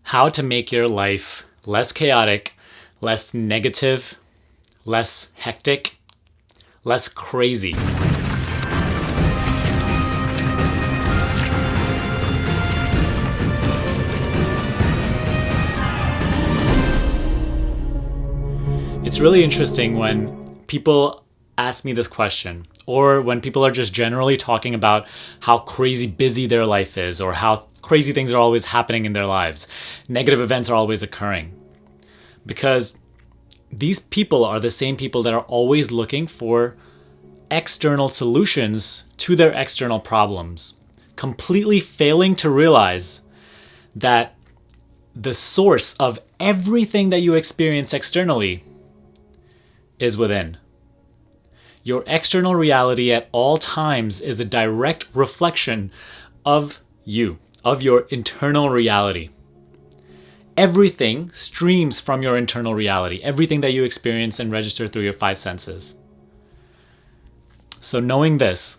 How to make your life less chaotic, less negative, less hectic, less crazy. It's really interesting when people ask me this question, or when people are just generally talking about how crazy busy their life is, or how crazy things are always happening in their lives. Negative events are always occurring. Because these people are the same people that are always looking for external solutions to their external problems, completely failing to realize that the source of everything that you experience externally is within. Your external reality at all times is a direct reflection of you, of your internal reality. Everything streams from your internal reality, everything that you experience and register through your five senses. So knowing this,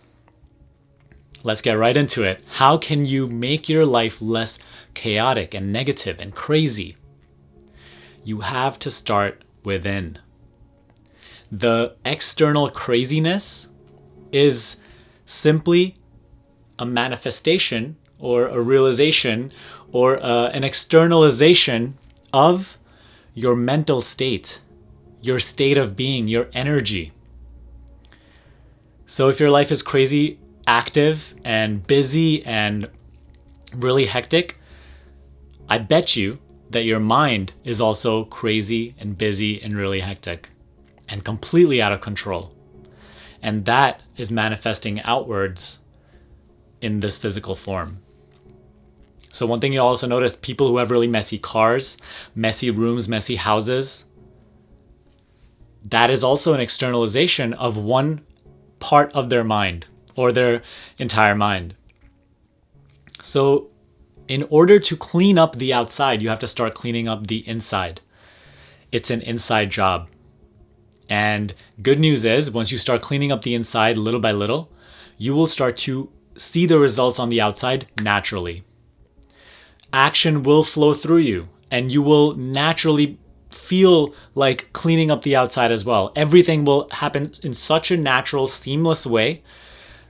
let's get right into it. How can you make your life less chaotic and negative and crazy? You have to start within. The external craziness is simply a manifestation or a realization or an externalization of your mental state, your state of being, your energy. So if your life is crazy, active and busy and really hectic, I bet you that your mind is also crazy and busy and really hectic and completely out of control. And that is manifesting outwards in this physical form. So one thing you'll also notice, people who have really messy cars, messy rooms, messy houses, that is also an externalization of one part of their mind or their entire mind. So in order to clean up the outside, you have to start cleaning up the inside. It's an inside job. And good news is, once you start cleaning up the inside little by little, you will start to see the results on the outside naturally. Action will flow through you, and you will naturally feel like cleaning up the outside as well. Everything will happen in such a natural, seamless way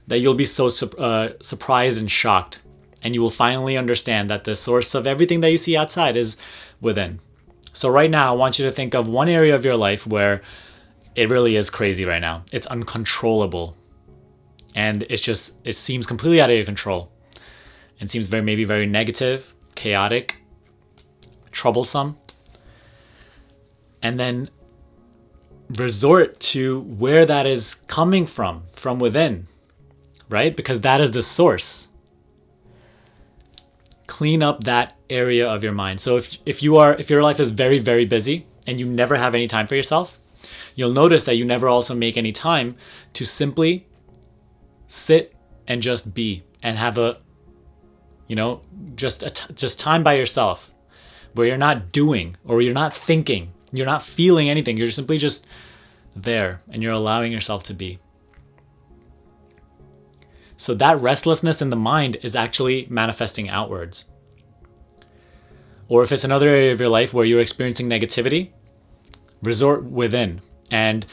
that you'll be so surprised and shocked. And you will finally understand that the source of everything that you see outside is within. So right now, I want you to think of one area of your life where it really is crazy right now. It's uncontrollable. And it seems completely out of your control. It seems maybe very negative, chaotic, troublesome. And then resort to where that is coming from within, right? Because that is the source. Clean up that area of your mind. So if your life is very, very busy and you never have any time for yourself, you'll notice that you never also make any time to simply sit and just be and have just time by yourself where you're not doing or you're not thinking, you're not feeling anything. You're simply just there and you're allowing yourself to be. So that restlessness in the mind is actually manifesting outwards. Or if it's another area of your life where you're experiencing negativity, resort within and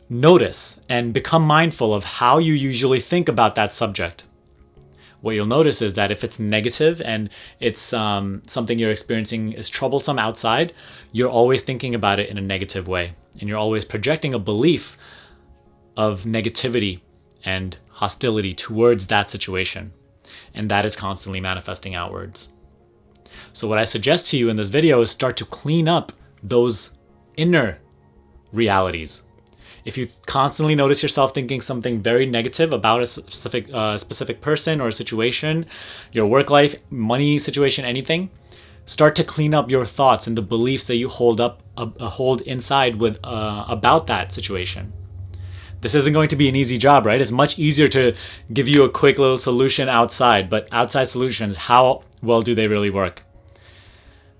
notice and become mindful of how you usually think about that subject. What you'll notice is that if it's negative and it's something you're experiencing is troublesome outside, you're always thinking about it in a negative way. And you're always projecting a belief of negativity and hostility towards that situation. And that is constantly manifesting outwards. So what I suggest to you in this video is start to clean up those inner realities. If you constantly notice yourself thinking something very negative about a specific person or a situation, your work life, money situation, anything, start to clean up your thoughts and the beliefs that you hold inside with about that situation. This isn't going to be an easy job, right? It's much easier to give you a quick little solution outside, but outside solutions, how well do they really work?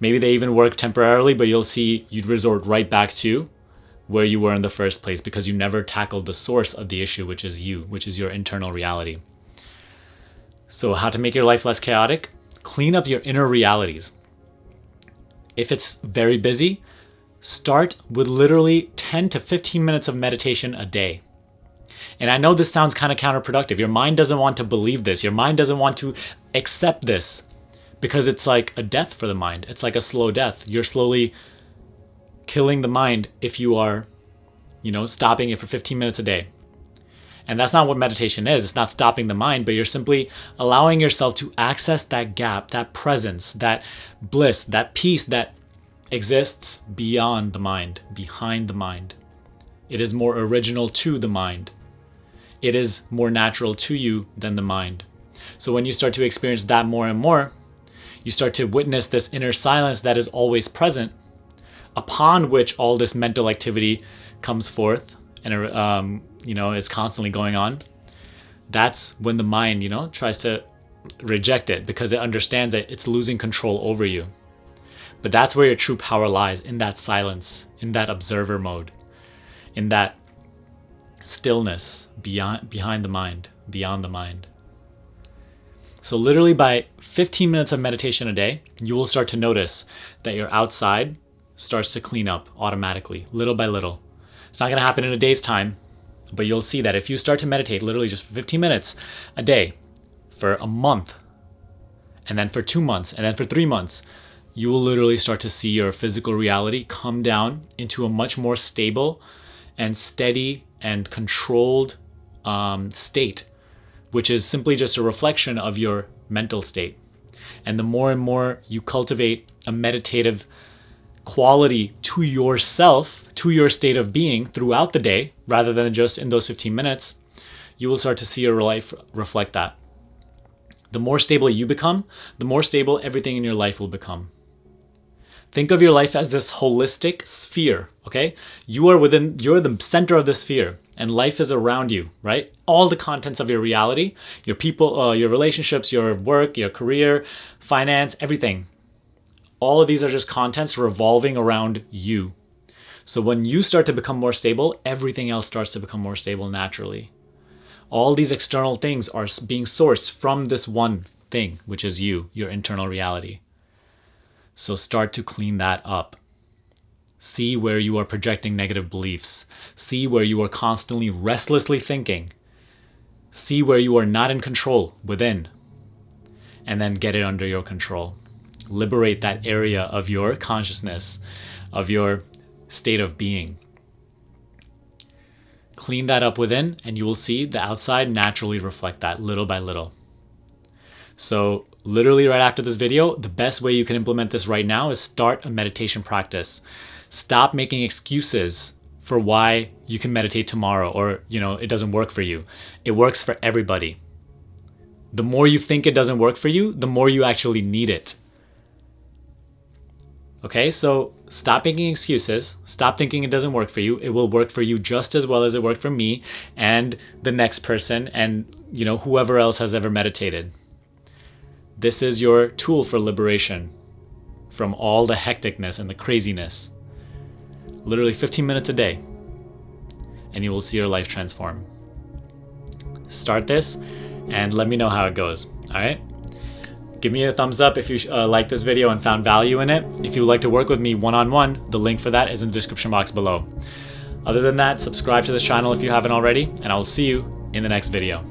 Maybe they even work temporarily, but you'll see you'd resort right back to where you were in the first place because you never tackled the source of the issue, which is you, which is your internal reality. So how to make your life less chaotic? Clean up your inner realities. If it's very busy, start with literally 10 to 15 minutes of meditation a day. And I know this sounds kind of counterproductive. Your mind doesn't want to believe this. Your mind doesn't want to accept this because it's like a death for the mind. It's like a slow death. You're slowly killing the mind if you are, stopping it for 15 minutes a day. And that's not what meditation is. It's not stopping the mind, but you're simply allowing yourself to access that gap, that presence, that bliss, that peace that exists beyond the mind, behind the mind. It is more original to the mind. It is more natural to you than the mind. So when you start to experience that more and more, you start to witness this inner silence that is always present, upon which all this mental activity comes forth and is constantly going on. That's when the mind, tries to reject it because it understands that it's losing control over you. But that's where your true power lies, in that silence, in that observer mode, in that stillness behind the mind, beyond the mind. So literally by 15 minutes of meditation a day, you will start to notice that your outside starts to clean up automatically, little by little. It's not going to happen in a day's time, but you'll see that if you start to meditate literally just for 15 minutes a day for a month, and then for 2 months, and then for 3 months, you will literally start to see your physical reality come down into a much more stable and steady and controlled state, which is simply just a reflection of your mental state. And the more and more you cultivate a meditative quality to yourself, to your state of being throughout the day, rather than just in those 15 minutes, you will start to see your life reflect that. The more stable you become, the more stable everything in your life will become. Think of your life as this holistic sphere, okay? You're the center of the sphere, and life is around you, right? All the contents of your reality, your people, your relationships, your work, your career, finance, everything. All of these are just contents revolving around you. So when you start to become more stable, everything else starts to become more stable naturally. All these external things are being sourced from this one thing, which is you, your internal reality. So start to clean that up. See where you are projecting negative beliefs. See where you are constantly restlessly thinking. See where you are not in control within. And then get it under your control. Liberate that area of your consciousness, of your state of being. Clean that up within, and you will see the outside naturally reflect that little by little. So literally right after this video, the best way you can implement this right now is start a meditation practice. Stop making excuses for why you can meditate tomorrow or, it doesn't work for you. It works for everybody. The more you think it doesn't work for you, the more you actually need it. Okay, so stop making excuses. Stop thinking it doesn't work for you. It will work for you just as well as it worked for me and the next person and, whoever else has ever meditated. This is your tool for liberation from all the hecticness and the craziness. Literally 15 minutes a day, and you will see your life transform. Start this and let me know how it goes. All right? Give me a thumbs up if you liked this video and found value in it. If you would like to work with me one-on-one, the link for that is in the description box below. Other than that, subscribe to the channel if you haven't already, and I will see you in the next video.